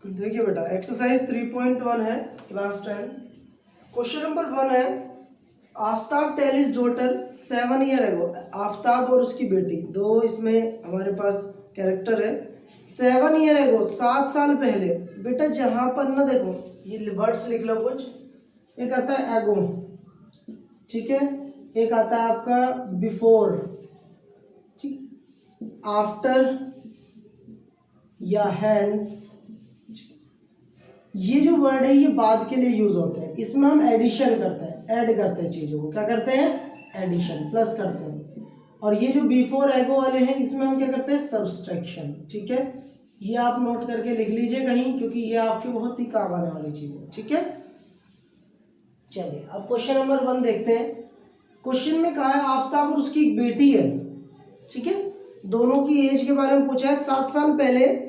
देखिए बेटा, एक्सरसाइज 3.1 है, क्लास 10। क्वेश्चन नंबर 1 है, Aftab tell his daughter 7 year ago. Aftab और उसकी बेटी, दो इसमें हमारे पास कैरेक्टर है। 7 ईयर एगो, 7 साल पहले। बेटा जहाँ पर ना देखो, ये वर्ड्स लिख लो कुछ। एक आता है एगो, ठीक है, एक आता है आपका बिफोर, ठीक, आफ्टर या हैंस। ये जो वर्ड है ये बाद के लिए यूज होते हैं। इसमें हम एडिशन करते हैं, ऐड करते हैं चीजों को। क्या करते हैं? एडिशन, प्लस करते हैं। और ये जो बिफोर एगो वाले हैं इसमें हम क्या करते हैं? सब्सट्रैक्शन। ठीक है, ये आप नोट करके लिख लीजिए कहीं, क्योंकि ये आपके बहुत ही काम आने वाली चीज है। ठीक है, चलिए अब क्वेश्चन नंबर 1 देखते हैं। क्वेश्चन में कहा है आफ्ताब और उसकी एक बेटी है। ठीक है, दोनों की एज के बारे में पूछा है। 7 साल पहले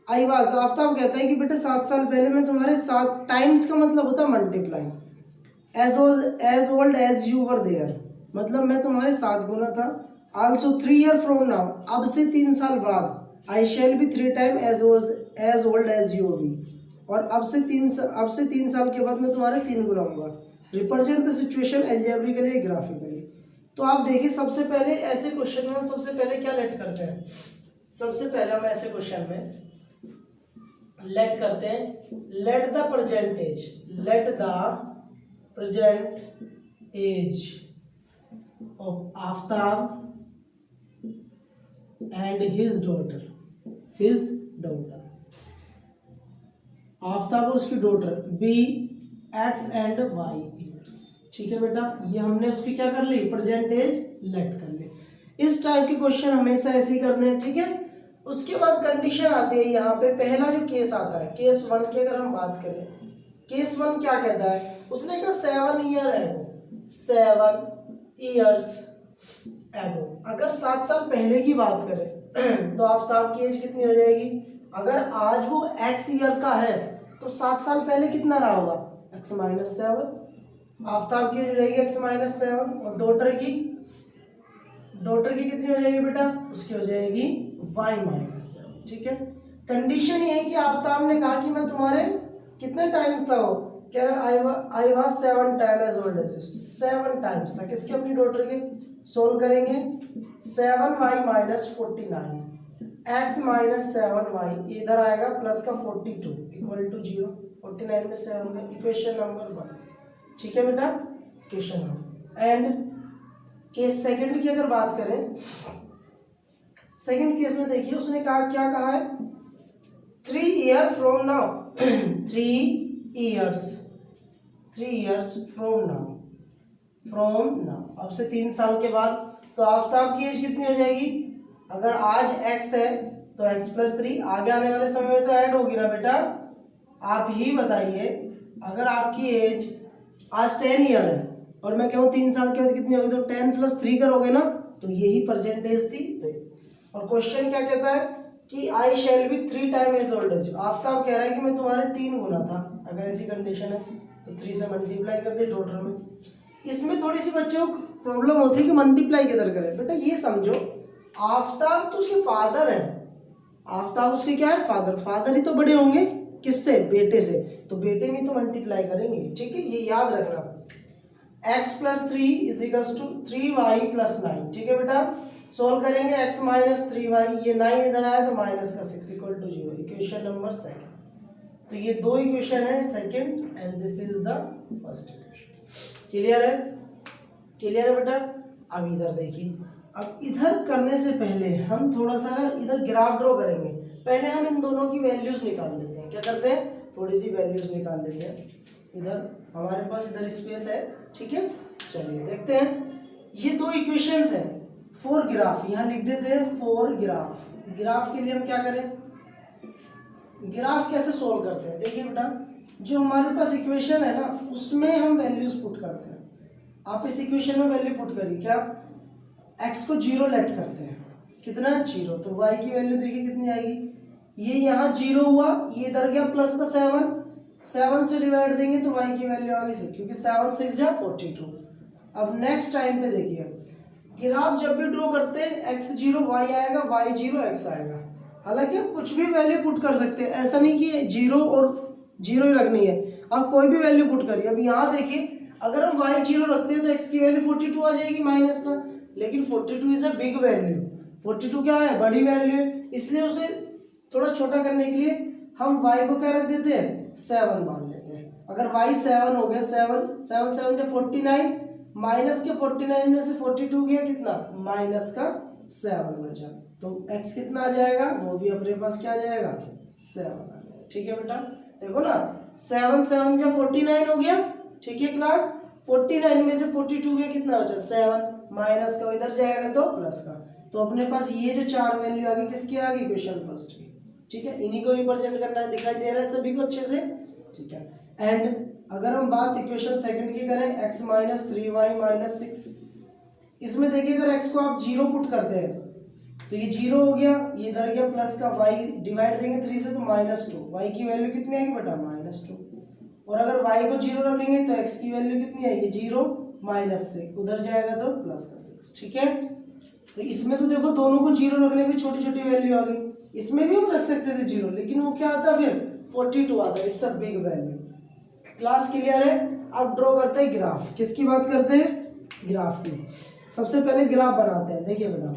आई वाज, आफ्ताब कहता है कि बेटा 7 साल पहले मैं तुम्हारे साथ, टाइम्स का मतलब होता है multiply, as old as you were there, मतलब मैं तुम्हारे साथ गुना था। आल्सो 3 ईयर फ्रॉम नाउ, अब से 3 साल बाद। I shall be 3 time as old as you be, और अब से 3 साल के बाद मैं तुम्हारे 3 गुना होगा। Represent the situation algebraically graphically. तो आप देखिए, सबसे पहले ऐसे क्वेश्चन में हम सबसे पहले क्या लेट करते हैं? सबसे पहले हम ऐसे क्वेश्चन में लेट करते हैं, let the percentage, let the present age of Aftab and his daughter, Aftab और उसकी daughter be X and Y years. ठीक है बेटा, ये हमने उसकी क्या कर ली? परसेंटेज लेट कर ली। इस टाइप के क्वेश्चन हमेशा ऐसे ही करने हैं। ठीक है, उसके बाद कंडीशन आती है यहाँ पे। पहला जो केस आता है, केस 1 की अगर हम बात करें, केस 1 क्या कहता है? उसने कहा 7 ईयर एगो, 7 ईयर्स एगो। अगर 7 साल पहले की बात करें तो आफ्ताब की एज कितनी हो जाएगी? अगर आज वो x ईयर का है तो 7 साल पहले कितना रहा होगा? x minus 7। आफ्ताब की एज रहेगी x माइनस 7, और डॉटर की कितनी हो जाएगी बेटा? उसकी हो जाएगी y माइनस 7। ठीक है, कंडीशन ये है कि आफ्ताब ने कहा कि मैं तुम्हारे कितने टाइम्स था, वो कह रहा I was 7 time as old as you, 7 times था। किसके? अपनी डॉटर के। सोल्व करेंगे, 7y minus 49, x minus 7y, इधर आएगा प्लस का 42 इक्वल टू 0। 49 में 7 में, इक्वेशन नंबर 1। ठीक है बेटा, equation number. And case second की अगर बात करें, सेकंड केस में देखिए उसने कहा, क्या कहा है? 3 year from now 3 years from now, अब से 3 साल के बाद। तो आफ्ताब की एज कितनी हो जाएगी? अगर आज x है तो x प्लस 3, आगे आने वाले समय में तो ऐड होगी ना बेटा। आप ही बताइए, अगर आपकी एज आज 10 ईयर है और मैं कहूँ 3 साल के बाद कितनी होगी, तो 10 प्लस 3 करोगे ना, तो यही परसेंटेज थी। तो और क्वेश्चन क्या कहता है कि I shall be 3 time as old as you. Aftab कह रहा है कि मैं तुम्हारे 3 गुना था। अगर ऐसी कंडीशन है तो 3 से मल्टीप्लाई कर दे टोटल में। इसमें थोड़ी सी बच्चों को प्रॉब्लम होती है कि मल्टीप्लाई किधर करें। बेटा ये समझो, आफ्ताब तो उसके फादर है, आफ्ताब उसके क्या है? फादर ही तो बड़े होंगे किससे? बेटे से। तो बेटे में तो मल्टीप्लाई करेंगे। ठीक है, ये याद रखना। x plus 3 is equals to 3y plus 9। ठीक है बेटा, सोल्व करेंगे, x माइनस 3y, ये 9 इधर आया तो माइनस का 6 इक्वल टू 0। Equation number 2। तो ये दो इक्वेशन है, second and this is the first equation. Clear है? क्लियर है बेटा? अब इधर देखिए, अब इधर करने से पहले हम थोड़ा सा ना इधर ग्राफ ड्रॉ करेंगे। पहले हम इन दोनों की वैल्यूज निकाल लेते हैं। क्या करते हैं? थोड़ी सी वैल्यूज निकाल लेते हैं। इधर हमारे पास इधर स्पेस है। ठीक है, चलिए देखते हैं। ये दो इक्वेशंस हैं, 4 ग्राफ यहाँ लिख देते हैं। 4 ग्राफ। ग्राफ के लिए हम क्या करें? ग्राफ कैसे सोल्व करते हैं? देखिए बेटा, जो हमारे पास इक्वेशन है ना, उसमें हम वैल्यूज पुट करते हैं। आप इस इक्वेशन में वैल्यू पुट करिए। क्या? x को 0 लेट करते हैं। कितना? 0। तो y की वैल्यू देखिए कितनी आएगी? ये यहाँ 0 हुआ, ये इधर गया प्लस का 7 से डिवाइड देंगे तो y की वैल्यू आ गई 6, क्योंकि 7 6 या 42। अब नेक्स्ट टाइम पे देखिए, ग्राफ जब भी ड्रॉ करते हैं x 0 y आएगा, y 0 x आएगा। हालांकि आप कुछ भी वैल्यू पुट कर सकते हैं, ऐसा नहीं कि 0 और 0 ही रखनी है, आप कोई भी वैल्यू पुट करिए। अब यहाँ देखिए अगर हम y 0 रखते हैं तो x की वैल्यू 42 आ जाएगी माइनस का, लेकिन 42 इज अ बिग वैल्यू, 42 क्या है, बड़ी वैल्यू है, इसलिए उसे थोड़ा छोटा करने के लिए हम y को क्या रख देते हैं, 7 मान लेते हैं। अगर y 7 हो गया, 7 7 जब 49, माइनस के 49 में से 42 गया कितना, माइनस का 7 बचा, तो x कितना आ जाएगा, वो भी अपने पास क्या आ जाएगा, 7 आ जाएगा। ठीक है बेटा, देखो ना 7 7 जब 49 हो गया, ठीक है क्लास, 49 में से 42 गया कितना बचा, 7, माइनस का इधर जाएगा तो प्लस का, तो अपने पास ये जो 4 वैल्यू आ गई किसकी आ गई, क्वेश्चन फर्स्ट की। ठीक है, इन्हीं को रिप्रेजेंट करना है, दिखाई दे रहा है सभी को अच्छे से। ठीक है, एंड अगर हम बात इक्वेशन सेकंड की करें, x माइनस 3y माइनस 6, इसमें देखिए अगर x को आप 0 पुट करते हैं तो ये 0 हो गया, ये इधर गया प्लस का, y डिवाइड देंगे 3 से तो -2, y की वैल्यू कितनी आएगी बेटा, -2, और अगर y को 0 रखेंगे तो x की वैल्यू कितनी आएगी, 0 माइनस से उधर जाएगा तो प्लस का 6। ठीक है, तो इसमें तो देखो दोनों को 0 रखने पे छोटी छोटी वैल्यू आ गई, इसमें भी हम रख सकते थे 0, लेकिन वो क्या आता फिर 42 आता, it's a big value. Class clear है। अब ड्रॉ करते हैं ग्राफ, किसकी बात करते हैं, ग्राफ की। सबसे पहले ग्राफ बनाते हैं, देखिए बेटा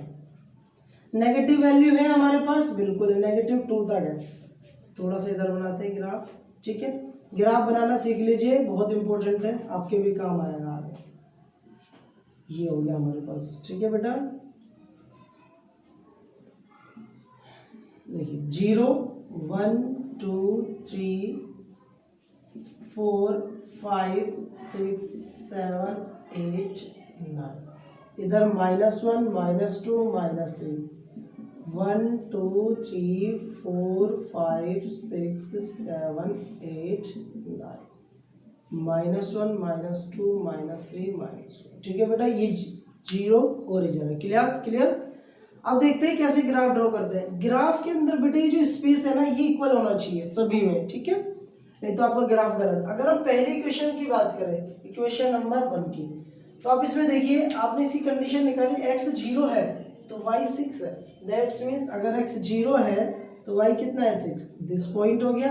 नेगेटिव वैल्यू है हमारे पास, बिल्कुल -2 तक है, थोड़ा सा इधर बनाते हैं ग्राफ। ठीक है, ग्राफ बनाना सीख लीजिए, बहुत इंपॉर्टेंट है, आपके भी काम आएगा आगे। ये हो गया हमारे पास, ठीक है बेटा, देखिए 0 1 2 3 4 5 6 7 8 9, इधर -1 -2 -3, 1 2 3 4 5 6 7 8 9, -1 -2 -3 -1। ठीक है बेटा, ये 0 ओरिजिन है। क्लियर। अब देखते हैं कैसे ग्राफ ड्रॉ करते हैं। ग्राफ के अंदर बेटे ये जो स्पेस है ना, ये इक्वल होना चाहिए सभी में, ठीक है, नहीं तो आपका ग्राफ गलत। अगर हम पहली इक्वेशन की बात करें, इक्वेशन नंबर 1 की, तो आप इसमें देखिए आपने इसकी कंडीशन निकाली, x 0 है तो y 6 है, दैट्स मीन्स अगर x 0 है तो y कितना है, 6। दिस पॉइंट हो गया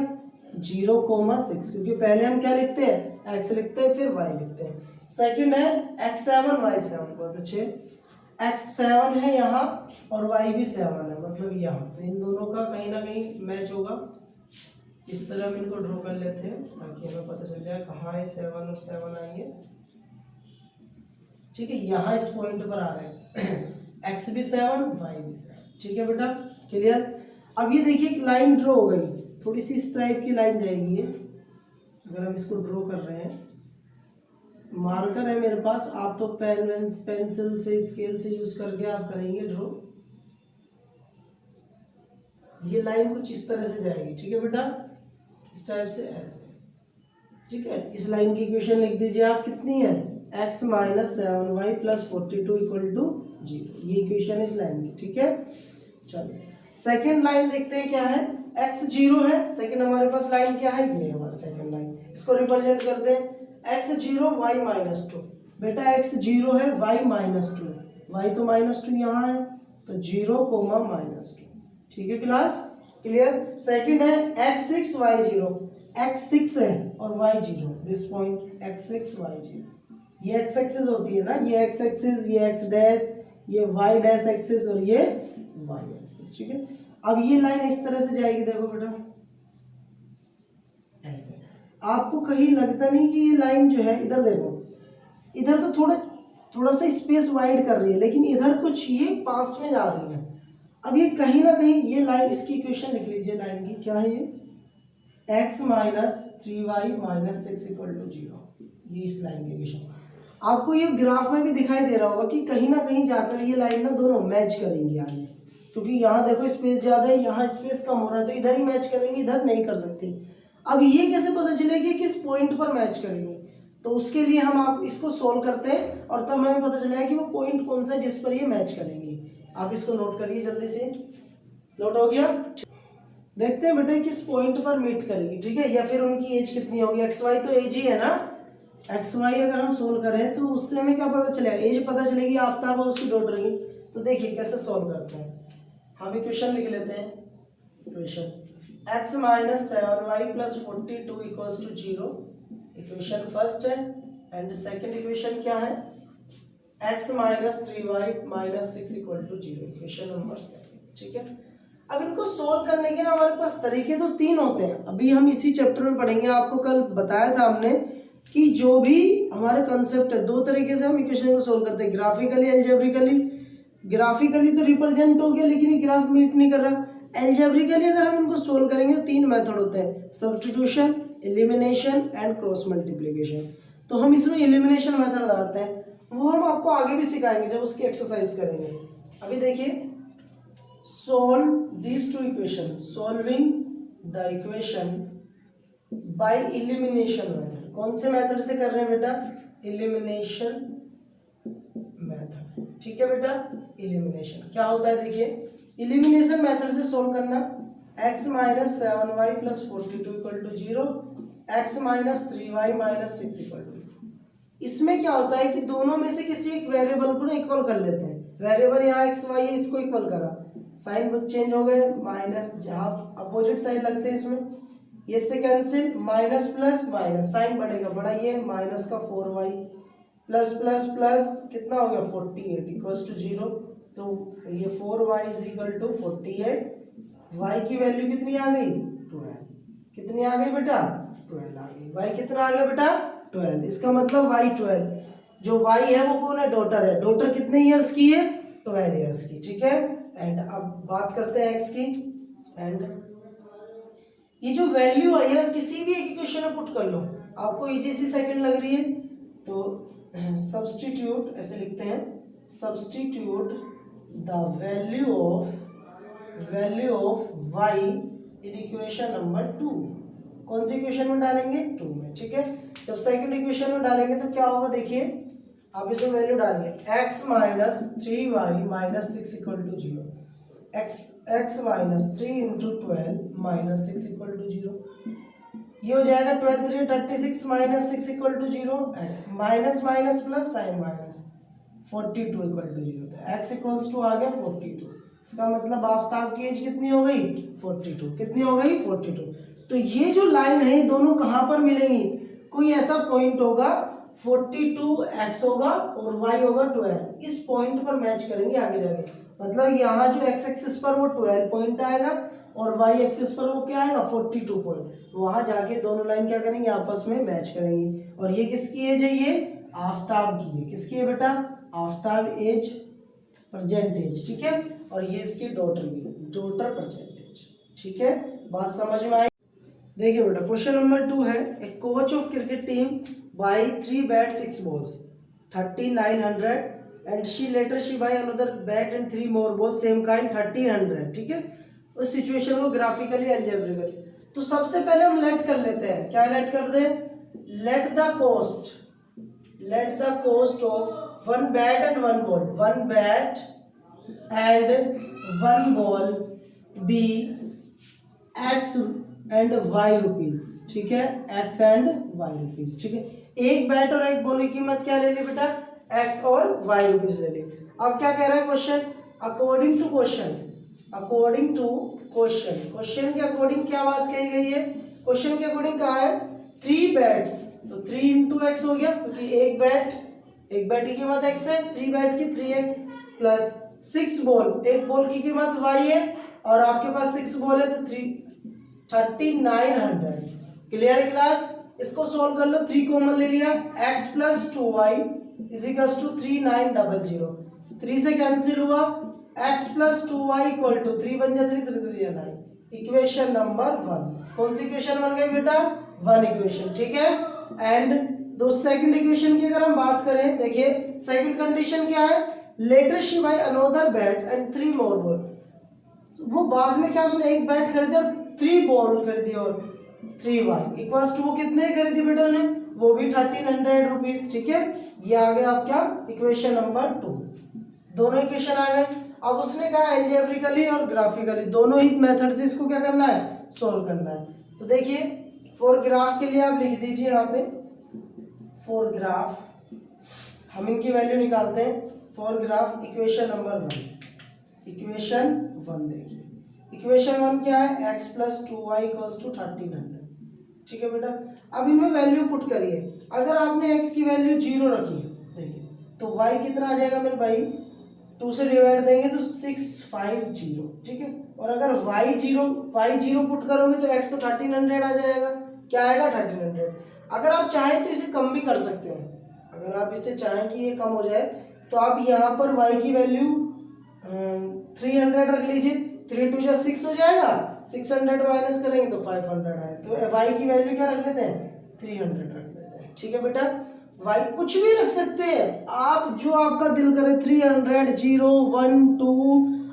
0,6, क्योंकि पहले हम क्या लिखते हैं, x लिखते हैं फिर y लिखते हैं। सेकंड है x7 y7, बहुत अच्छे, x7 है यहाँ और y भी 7 है, मतलब यहाँ, तो इन दोनों का कहीं ना कहीं मैच होगा। इस तरह हम इनको ड्रॉ कर लेते हैं ताकि हमें पता चल जाए कहाँ है 7 और 7 आएंगे। ठीक है, यहाँ इस पॉइंट पर आ रहे हैं x भी 7 y भी 7। ठीक है बेटा, क्लियर। अब ये देखिए एक लाइन ड्रॉ हो गई, थोड़ी सी इस टाइप की लाइन जाएगी ये, अगर हम इसको ड्रॉ कर रहे हैं, मार्कर है मेरे पास, आप तो पेंसिल से स्केल से यूज करके आप करेंगे ड्रॉ। ये लाइन कुछ इस तरह से जाएगी, ठीक है बेटा, इस टाइप से ऐसे। ठीक है, इस लाइन की इक्वेशन लिख दीजिए आप, कितनी है, x minus 7y plus 42 equal to 0, ये इक्वेशन इस लाइन की। ठीक है, चलिए सेकंड लाइन देखते हैं क्या है, x 0 है, सेकंड हमारे पास लाइन क्या है, ये हमारा सेकंड लाइन, इसको रिप्रेजेंट करते हैं x 0 y -2। बेटा x 0 है y -2, y तो -2 यहाँ है तो 0, -2। ठीक है क्लास, क्लियर। सेकंड है x 6 y 0, x 6 है और y 0, this point x 6 y 0, ये x एक्सिस होती है ना, ये x एक्सिस, ये x डैश, ये y डैश एक्सिस और ये y एक्सिस। ठीक है, अब ये लाइन इस तरह से जाएगी, देखो बेटा ऐसे। आपको कहीं लगता नहीं कि ये लाइन जो है, इधर देखो, इधर तो थोड़ा सा स्पेस वाइड कर रही है, लेकिन इधर कुछ ये पास में जा रही है। अब ये कहीं ना कहीं ये लाइन, इसकी इक्वेशन लिख लीजिए लाइन की, क्या है ये, x minus 3y minus 6 equal to 0, ये इस लाइन की इक्वेशन। आपको ये ग्राफ में भी दिखाई दे रहा होगा कि कहीं ना कहीं जाकर ये लाइन ना दोनों मैच करेंगी आगे, क्योंकि यहाँ देखो स्पेस ज़्यादा है, यहाँ स्पेस कम हो रहा है, तो इधर ही मैच करेंगे, इधर नहीं कर सकती। अब ये कैसे पता चलेगी किस पॉइंट पर मैच करेंगे, तो उसके लिए हम आप इसको सोल्व करते हैं और तब हमें पता चलेगा कि वो पॉइंट कौन सा है जिस पर ये मैच करेंगी। आप इसको नोट करिए जल्दी से, नोट हो गया। देखते हैं बेटे किस पॉइंट पर मीट करेगी, ठीक है, या फिर उनकी एज कितनी होगी। एक्स वाई तो एज ही है ना, एक्स वाई अगर हम सोल्व करें तो उससे हमें क्या पता चलेगा, एज पता चलेगी, आफ्ताब और उसकी डॉटर की। तो देखिए कैसे सोल्व करते हैं, हम इक्वेशन लिख लेते हैं, equation x minus 7y plus 42 equals to 0, equation first है। एंड सेकेंड इक्वेशन क्या है, x minus 3y minus 6 equal to 0, equation number second. ठीक है, अब इनको सोल्व करने के ना हमारे पास तरीके तो तीन होते हैं, अभी हम इसी चैप्टर में पढ़ेंगे। आपको कल बताया था हमने कि जो भी हमारे कंसेप्ट है, दो तरीके से हम इक्वेशन को सोल्व करते हैं, ग्राफिकली, एल्जेब्रिकली। ग्राफिकली तो रिप्रेजेंट हो गया, लेकिन ये ग्राफ मीट नहीं कर रहा। एल्जेब्रिकली अगर हम इनको सोल्व करेंगे तो तीन मेथड होते हैं, substitution, elimination and cross multiplication. तो हम इसमें एलिमिनेशन मेथड लगाते हैं, वो हम आपको आगे भी सिखाएंगे जब उसकी एक्सरसाइज करेंगे। अभी देखिए, solve these two equations, solving the equation by elimination method। कौन से मेथड से कर रहे हैं बेटा, एलिमिनेशन मेथड। ठीक है बेटा, एलिमिनेशन क्या होता है, देखिए एलिमिनेशन मेथड से सोल्व करना, x minus 7y plus 42 equal to 0, x minus 3y minus 6 equal to. इसमें क्या होता है कि दोनों में से किसी एक वेरिएबल को ना इक्वल कर लेते हैं। वेरिएबल यहाँ x y है, इसको इक्वल करा, साइन चेंज हो गए, माइनस, जहाँ अपोजिट साइन लगते हैं इसमें, ये से cancel, minus plus minus, sign बढ़ेगा, बढ़ाइए, माइनस का 4y प्लस प्लस प्लस कितना हो गया 48 इक्वल्स टू 0। तो ये 4y is equal to 48, y की वैल्यू कितनी आ गई 12, कितनी आ गई बेटा 12 आ गई, y कितना आ गया बेटा 12। इसका मतलब y 12, जो y है वो कौन है, डॉटर है। डॉटर कितने ईयर्स की है, 12 ईयर्स की। ठीक है, एंड अब बात करते हैं x की। एंड ये जो वैल्यू आई है किसी भी एक इक्वेशन में पुट कर लो, आपको इजी सी सेकंड लग रही है तो सब्स्टिट्यूट ऐसे लिखते हैं, substitute the value of y in equation number 2। कौन सी इक्वेशन में डालेंगे, 2 में। ठीक है, जब सेकंड इक्वेशन में डालेंगे तो क्या होगा, देखिए आप इसमें वैल्यू डालिए, x minus 3y minus 6 equal to 0, x minus 3 into 12 minus 6 equal to 0। ये हो जाएगा 12 3 36 minus 6 equal to 0, x minus minus plus sign minus 42 equal to 0। तो x इक्वल्स टू आ गया 42। इसका मतलब आफ्ताब की एज कितनी हो गई 42, कितनी हो गई 42। तो ये जो लाइन है दोनों कहाँ पर मिलेंगी, कोई ऐसा पॉइंट होगा 42x होगा और y होगा 12, इस पॉइंट पर मैच करेंगे आगे जाके। मतलब यहाँ जो x एक्सिस पर वो 12 पॉइंट आएगा और y एक्सिस पर वो क्या आएगा 42 पॉइंट, वहां जाके दोनों लाइन क्या करेंगे आपस में मैच करेंगी। और ये किसकी एज है, ये आफ्ताब की है। किसकी है बेटा, आफ्ताब एज, प्रेजेंट एज। ठीक है, और ये इसकी डॉटर की, डॉटर प्रेजेंट एज। ठीक है, बात समझ में आई। देखिए बेटा क्वेश्चन नंबर 2 है, a coach of cricket team buy 3 bat 6 balls 3900 and she later she buy another bat and 3 more balls same kind 1300। ठीक है, उस सिचुएशन को ग्राफिकली एल्जेब्रिकली, तो सबसे पहले हम लेट कर लेते हैं, क्या लेट कर दे, let the cost of 1 bat and 1 ball, 1 bat and 1 ball be x and y rupees. ठीक है, x एंड y रुपीज। ठीक है, एक बैट और एक बॉल की कीमत क्या ले ली बेटा, x और y रुपीज ले ली। अब क्या कह रहा है क्वेश्चन, अकॉर्डिंग टू क्वेश्चन के अकॉर्डिंग क्या बात कही गई है, क्वेश्चन के अकॉर्डिंग कहा है 3 बैट्स, तो 3 इंटू एक्स हो गया, क्योंकि एक बैट की कीमत x है, 3 बैट की 3x प्लस 6 बॉल, एक बॉल की कीमत y है और आपके पास 6 बॉल है तो 3900। क्लियर है क्लास, इसको सोल्व कर लो, 3 कॉमन ले लिया, x plus 2y is equals to 3900, 3 से कैंसिल हुआ, x plus 2y equal to 3 बन जाए 3 3 9, इक्वेशन नंबर 1। कौन सी इक्वेशन बन गई बेटा, 1 इक्वेशन। ठीक है, एंड दो सेकंड इक्वेशन की अगर हम बात करें, देखिए सेकंड कंडीशन क्या है, later she buy another bat and 3 more ball, वो बाद में क्या उसने एक बैट खरीदे और 3 बॉल खरीदी और 3y इक्वल्स टू वो कितने खरीदी बेटा ने, वो भी 1300 रुपीज। ठीक है, ये आ गया आपका इक्वेशन नंबर 2, दोनों इक्वेशन आ गए। अब उसने कहा एल्जेब्रिकली और ग्राफिकली दोनों ही मेथड से इसको क्या करना है, सोल्व करना है। तो देखिए फॉर ग्राफ के लिए आप लिख दीजिए यहाँ पे, फॉर ग्राफ हम इनकी वैल्यू निकालते हैं। For graph equation number 1, equation 1 देखिए, इक्वेशन 1 क्या है, x plus 2y equals to 1300। ठीक है बेटा, अब इनमें वैल्यू पुट करिए। अगर आपने x की वैल्यू 0 रखी देखिए तो y कितना आ जाएगा मेरे भाई, 2 से डिवाइड देंगे तो 650। ठीक है, और अगर y0 पुट करोगे तो x तो 1300 आ जाएगा। क्या आएगा, 1300। अगर आप चाहें तो इसे कम भी कर सकते हैं। अगर आप इसे चाहें कि ये कम हो जाए तो आप यहाँ पर y की वैल्यू 300 रख लीजिए। 3 2 6 हो जाएगा, 600 माइनस करेंगे तो 500 आए, तो y की वैल्यू क्या रख लेते हैं, 300 रख लेते हैं। ठीक है बेटा, y कुछ भी रख सकते हैं आप, जो आपका दिल करे, 300, 0, 1, 2,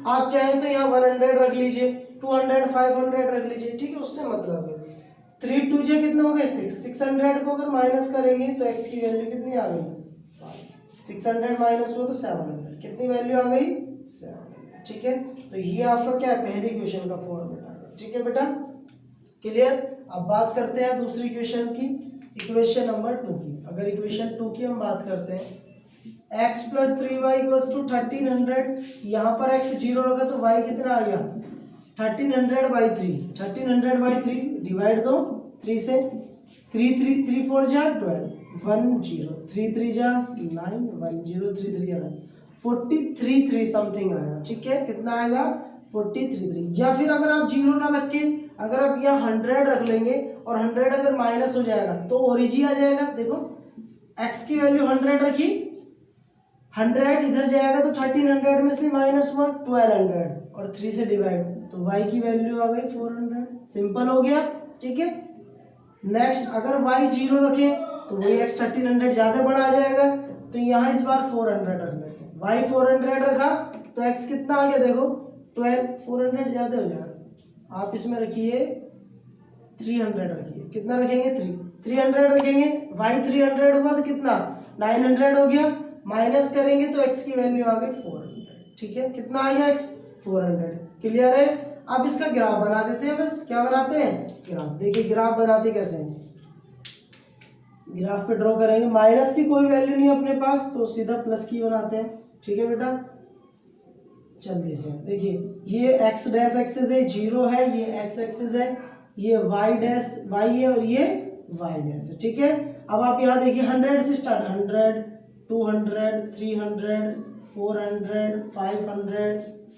आप चाहें तो यहाँ 100 रख लीजिए, 200, 500 रख लीजिए। ठीक है, उससे मतलब है। 3 2 कितने हो गए, 6, 600 को अगर माइनस करेंगे तो x की वैल्यू कितनी आ गई, 600 माइनस हुआ तो 700, कितनी वैल्यू आ गई, 700। ठीक है, तो ये आपका क्या है, पहली क्वेश्चन का फॉर्मेट आ गया। ठीक है बेटा, क्लियर। अब बात करते हैं दूसरी क्वेश्चन की, इक्वेशन नंबर 2 की। अगर इक्वेशन 2 की हम बात करते हैं, x plus 3y equals to 1300, यहाँ पर x 0 रखा तो y कितना आ गया, 1300 बाई 3, 1300 बाई 3 डिवाइड दो 3 से, 3 4 जा 12, 1 0, 3 3 जा 9, 1 0, 3 3 जा 9, 43 समथिंग आएगा। ठीक है, कितना आएगा, 43। या फिर अगर आप 0 ना रख के अगर आप यहाँ 100 रख लेंगे और 100 अगर माइनस हो जाएगा तो ओरिजिन आ जाएगा। देखो x की वैल्यू 100 रखी, 100 इधर जाएगा तो 1300 में से माइनस हुआ 1200 और 3 से डिवाइड, तो y की वैल्यू आ गई 400। सिंपल हो गया। ठीक है, नेक्स्ट अगर y 0 रखे तो वही x 1300 ज्यादा बड़ा आ जाएगा, तो यहाँ इस बार 400 रख लेते हैं। y 400 रखा तो x कितना आ गया, देखो 12, 400 ज्यादा हो जाएगा, आप इसमें रखिए 300 रखिए, कितना रखेंगे, 300 रखेंगे, y 300 हुआ तो कितना 900 हो गया, माइनस करेंगे तो x की वैल्यू आ गई 400। ठीक है, कितना आ गया x, 400। क्लियर है। अब इसका ग्राफ बना देते हैं, बस क्या बनाते हैं, ग्राफ। देखिए ग्राफ बनाते कैसे हैं, ग्राफ पे ड्रॉ करेंगे, माइनस की कोई वैल्यू नहीं अपने पास तो सीधा प्लस की बनाते हैं। ठीक है बेटा, जल्दी से देखिए, ये x डैश एक्सिस है, 0 है, ये x एक्सिस है, ये y डैश y है और ये y डैश है। ठीक है, अब आप यहाँ देखिए 100 से स्टार्ट, 100, 200, 300, 400, 500,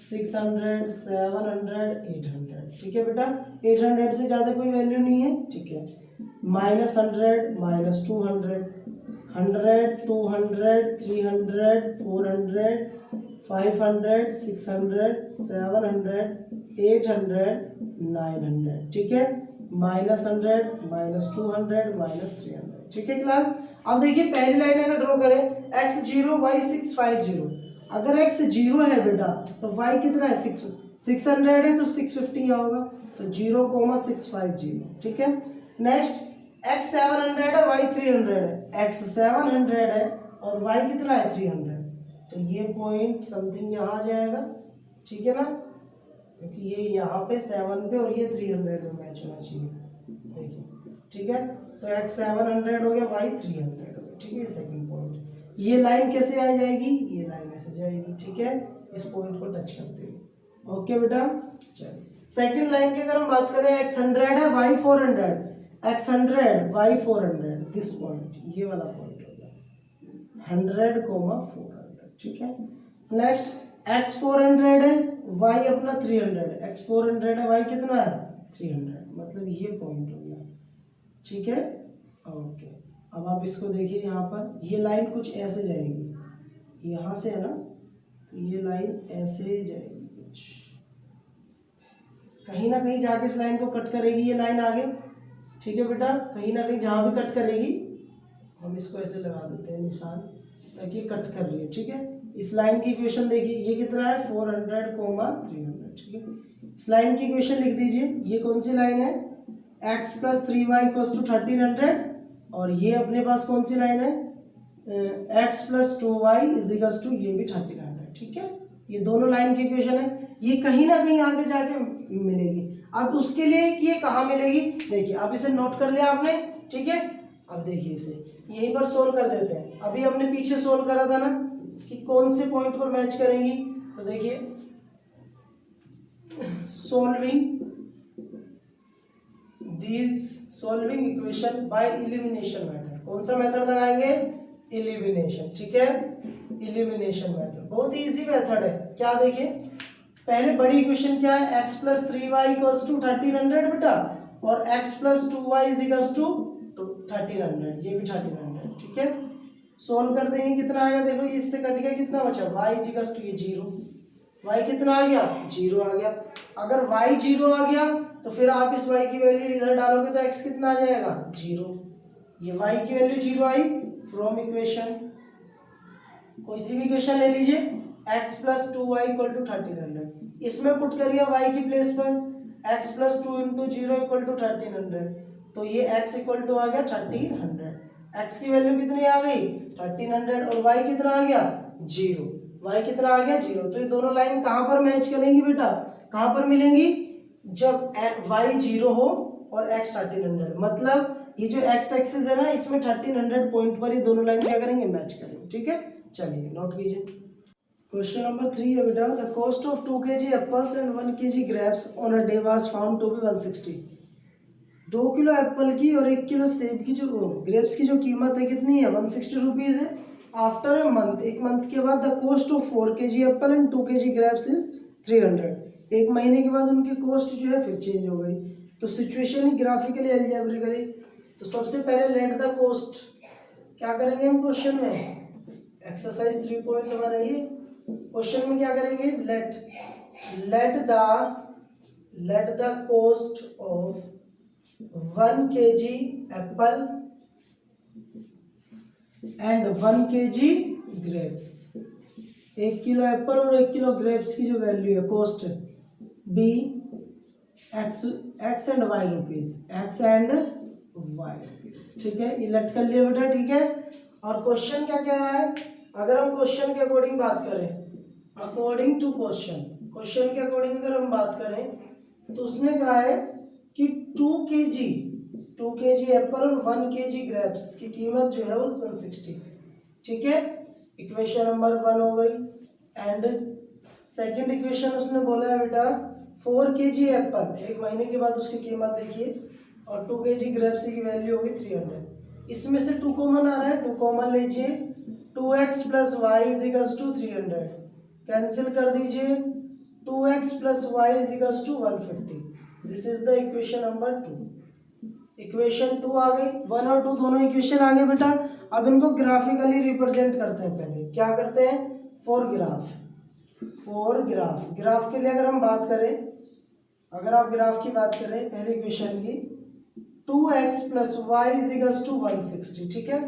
600, 700, 800। ठीक है बेटा, 800 से ज़्यादा कोई वैल्यू नहीं है। ठीक है, -100, -200, 100, 200, 300, 400, 500, 600, 700, 800, 900। ठीक है, -100, -200, -300। ठीक है क्लास। अब देखिए पहली लाइन अगर ड्रॉ करें, x 0 y 650, अगर x 0 है बेटा तो y कितना है, 600 है तो 650 होगा, तो 0,650। ठीक है, नेक्स्ट x 700 है, y 300 है, x 700 है और y कितना है 300, तो ये पॉइंट समथिंग यहाँ आ जाएगा। ठीक है ना, क्योंकि ये यहाँ पे 7 पे और ये 300 में मैच होना चाहिए। देखिए ठीक है, तो x 700 हो गया, y 300 हो गया। ठीक है, सेकंड पॉइंट। ये लाइन कैसे आ जाएगी, ये लाइन ऐसे जाएगी। ठीक है, इस पॉइंट को टच करते हुए। ओके बेटा, चलिए सेकंड लाइन की अगर हम बात करें, x 100 है, y 400, x 100 y 400, this point, ये वाला पॉइंट हो गया 100, 400। ठीक है, नेक्स्ट x 400 है, y अपना 300, x 400 है, y कितना है 300, मतलब ये पॉइंट हो गया। ठीक है, ओके। अब आप इसको देखिए, यहाँ पर ये लाइन कुछ ऐसे जाएगी, यहाँ से है ना, तो ये लाइन ऐसे जाएगी, कुछ कहीं ना कहीं जाके इस लाइन को कट करेगी ये लाइन आगे। ठीक है बेटा, कहीं ना कहीं जहाँ भी कट करेगी, हम इसको ऐसे लगा देते हैं निशान, ताकि कट कर रही है। ठीक है, इस लाइन की इक्वेशन देखिए, ये कितना है 400, 300। ठीक है, इस लाइन की इक्वेशन लिख दीजिए, ये कौन सी लाइन है, x plus 3y equals to 1300, और ये अपने पास कौन सी लाइन है, x plus 2y is equals to ये भी 1300। ठीक है, ये दोनों लाइन की इक्वेशन है, ये कहीं ना कहीं आगे जाके मिलेगी। अब उसके लिए कि ये कहाँ मिलेगी, देखिए अब इसे नोट कर लिया आपने। ठीक है, अब देखिए इसे यहीं पर सोल्व कर देते हैं। अभी हमने पीछे सोल्व करा था ना कि कौन से पॉइंट पर मैच करेंगी, तो देखिए solving equation by elimination method. कौन सा मेथड लगाएंगे? एलिमिनेशन। ठीक है, एलिमिनेशन मेथड बहुत इजी मेथड है। क्या देखिए, पहले बड़ी इक्वेशन क्या है? x plus 3y equals to 1300 बेटा, और x plus 2y is equals to 1300, ये भी 1300। ठीक है, सोल्व कर देंगे, कितना आएगा? देखो इससे कट गया, कितना बचा? y इज इक्वल्स टू ये 0, y कितना आ गया? 0 आ गया। अगर y 0 आ गया तो फिर आप इस y की वैल्यू इधर डालोगे तो x कितना आ जाएगा? 0। ये y की वैल्यू 0 आई फ्रॉम इक्वेशन, कोई सी भी इक्वेशन ले लीजिए, x plus 2y equal to 1300, इसमें पुट करिए y की प्लेस पर, x plus 2 into 0 equal to 1300, तो ये x इक्वल टू आ गया 1300। x की वैल्यू कितनी आ गई? 1300, और y कितना आ गया? 0। y कितना आ गया? 0। तो ये दोनों लाइन कहाँ पर मैच करेंगी बेटा? कहाँ पर मिलेंगी? जब y 0 हो और x 1300, मतलब ये जो x एक्सिस है ना, इसमें 1300 पॉइंट पर ये दोनों लाइन क्या करेंगे? मैच करेंगे। ठीक है, चलिए नोट कीजिए। क्वेश्चन नंबर 3 है बेटा, the cost of 2 kg apples and 1 kg grapes on a day was found to be 160। 2 kilo apple की और 1 किलो सेब की जो ग्रेप्स की जो कीमत है कितनी है? 160 रुपीज़ है। आफ्टर ए मंथ, एक मंथ के बाद, the cost of 4 kg apple and 2 kg grapes is 300। एक महीने के बाद उनकी कॉस्ट जो है फिर चेंज हो गई। तो सिचुएशन ही ग्राफिकली अलजेब्रिकली, तो सबसे पहले लेट द कॉस्ट क्या करेंगे हम क्वेश्चन में? एक्सरसाइज 3.1 है ये। क्वेश्चन में क्या करेंगे? Let the cost of 1 kg apple and 1 kg grapes, 1 kilo apple और 1 किलो ग्रेप्स की जो वैल्यू है, cost be X and Y rupees, X and Y rupees. ठीक है, ये लट कर लिया बेटा। ठीक है, और क्वेश्चन क्या कह रहा है? अगर हम क्वेश्चन के अकॉर्डिंग बात करें, अकॉर्डिंग टू क्वेश्चन के अकॉर्डिंग अगर हम बात करें तो उसने कहा है कि 2 kg एप्पल और 1 kg ग्रेप्स की कीमत जो है वो 160। ठीक है, इक्वेशन नंबर 1 हो गई। एंड सेकंड इक्वेशन उसने बोला है बेटा 4 kg एप्पल, एक महीने के बाद उसकी कीमत देखिए, और 2 kg ग्रेप्स की वैल्यू होगी 300। इसमें से 2 कॉमन आ रहा है, 2 कॉमन लीजिए, 2x plus Y is equals to 300, cancel कर दीजिए, 2x plus Y is equals to 150। This is the equation number 2। Equation 2 आ गई, 1 और 2 दोनों इक्वेशन आ गए बेटा। अब इनको ग्राफिकली रिप्रेजेंट करते हैं। पहले क्या करते हैं? फॉर ग्राफ के लिए अगर हम बात करें, अगर आप ग्राफ की बात करें पहले इक्वेशन की, 2x plus Y is equals to 160। ठीक है,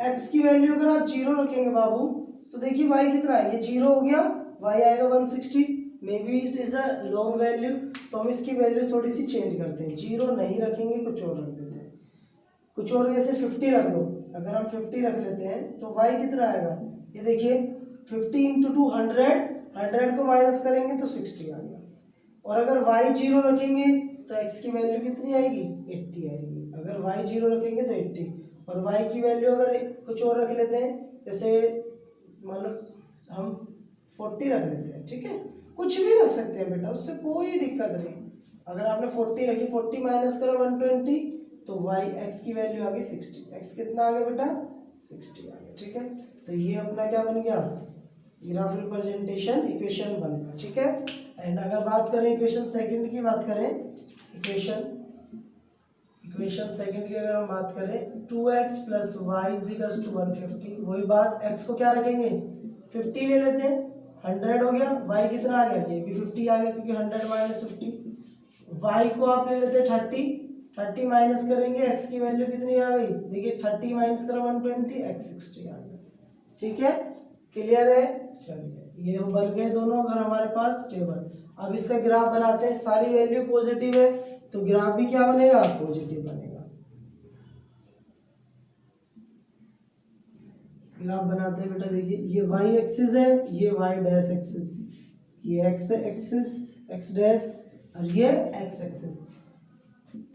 x की वैल्यू अगर आप 0 रखेंगे बाबू, तो देखिए y कितना है? ये 0 हो गया, y आएगा 160। May be it is a long value, तो हम इसकी वैल्यू थोड़ी सी चेंज करते हैं, 0 नहीं रखेंगे, कुछ और रख देते हैं। कुछ और जैसे 50 रख लो, अगर हम 50 रख लेते हैं तो y कितना आएगा? ये देखिए 50 इंटू 2 100 को माइनस करेंगे तो 60 आ गया। और अगर y 0 रखेंगे तो x की वैल्यू कितनी आएगी? 80 आएगी। अगर y 0 रखेंगे तो 80, और y की वैल्यू अगर कुछ और रख लेते हैं, जैसे मतलब हम 40 रख लेते हैं। ठीक है, कुछ भी रख सकते हैं बेटा, उससे कोई दिक्कत नहीं। अगर आपने 40 रखी, 40 माइनस करो 120, तो y x की वैल्यू आ गई 60। x कितना आ गया बेटा? 60 आ गया। ठीक है, तो ये अपना क्या बन गया? ग्राफ रिप्रेजेंटेशन इक्वेशन 1 का। ठीक है, एंड अगर बात करें इक्वेशन सेकंड की बात करें, इक्वेशन सेकंड की अगर हम बात करें, 2x plus Y is equals to 150, वही बात, x को क्या रखेंगे? 50 ले लेते हैं, 100 हो गया, y कितना आ गया? ये भी 50 आ गया, क्योंकि 100 माइनस 50। y को आप ले लेते हैं 30 माइनस करेंगे, x की वैल्यू कितनी आ गई? देखिए 30 माइनस करो 120, x 60 आ गया। ठीक है, क्लियर है? चलिए, ये बन गए दोनों अगर हमारे पास टेबल। अब इसका ग्राफ बनाते हैं, सारी वैल्यू पॉजिटिव है तो ग्राफ भी क्या बनेगा? पॉजिटिव बनेगा। ग्राफ बनाते हैं बेटा, देखिए ये y एक्सिस है, ये y डैश एक्सिस, ये x एक्सिस x डैश, और ये x एक्सिस।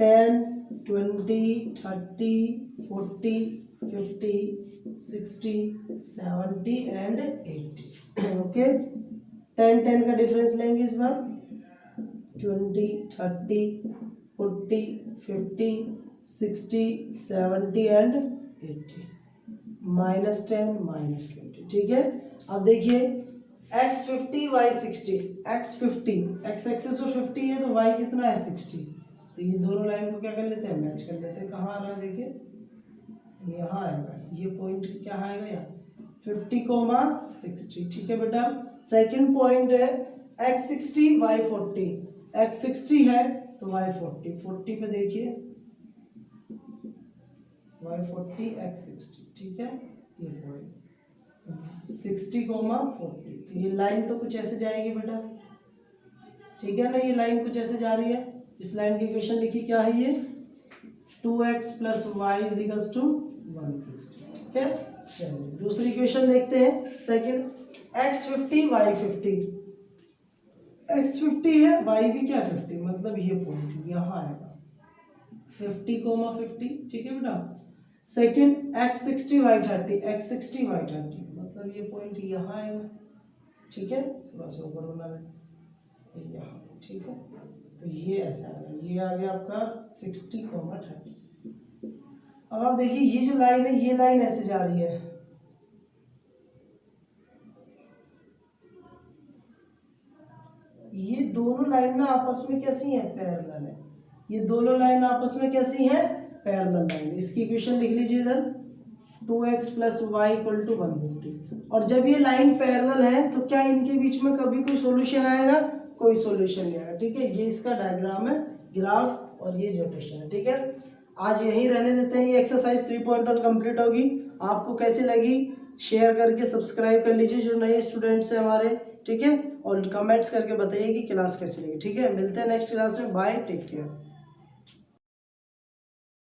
10 20 30 40 50 60 70 एंड 80। ओके, 10 10 का डिफरेंस लेंगे इस बार, 20, 30, 40, 50, 60, 70 एंड 80, -10, -20। ठीक है, अब देखिए x50 y60, x50 x access और 50 है तो y कितना है 60, तो ये दोनों लाइन को क्या कर लेते हैं, मैच कर लेते हैं। कहाँ आ रहा है देखिए, यहाँ आएगा, ये पॉइंट क्या आएगा यहाँ 50, 60। ठीक है बेटा, सेकंड पॉइंट है x60 y40, x60 है तो y40, 40 पे देखिए y40 x60। ठीक है, ये पॉइंट 60, 40, तो ये लाइन तो कुछ ऐसे जाएगी बेटा। ठीक है ना, ये लाइन कुछ ऐसे जा रही है। इस लाइन की इक्वेशन लिखी क्या है, ये 2x + y = 160। ठीक है, चलिए दूसरी इक्वेशन देखते हैं। सेकंड, x50 y50, x50 है, y भी क्या 50, मतलब ये पॉइंट यहाँ आएगा 50, 50। ठीक है बेटा, second x60 y30, x60 y30, मतलब ये पॉइंट यहाँ आएगा। ठीक है, थोड़ा सा ऊपर बना लें यहाँ। ठीक है, तो ये ऐसा आएगा, ये आ गया आपका 60, 30। अब आप देखिए ये जो लाइन है, ये लाइन ऐसे जा रही है, ये दोनों लाइन ना आपस में कैसी हैं, पैरेलल है। ये दोनों लाइन आपस में कैसी हैं, पैरेलल लाइन। इसकी इक्वेशन लिख लीजिए इधर, 2x + y = 150। और जब ये लाइन पैरेलल है तो क्या इनके बीच में कभी कोई सॉल्यूशन आएगा, कोई सॉल्यूशन नहीं आएगा। ठीक है, ये इसका डायग्राम है, ग्राफ, और ये रोटेशन है। ठीक है, आज यहीं रहने देते हैं, ये एक्सरसाइज 3.1 कंप्लीट होगी। आपको कैसी लगी शेयर करके सब्सक्राइब कर लीजिए जो नए स्टूडेंट्स हैं हमारे। ठीक है, और कमेंट्स करके बताइए कि क्लास कैसी लगी। ठीक है, मिलते हैं नेक्स्ट क्लास में, बाय, टेक केयर।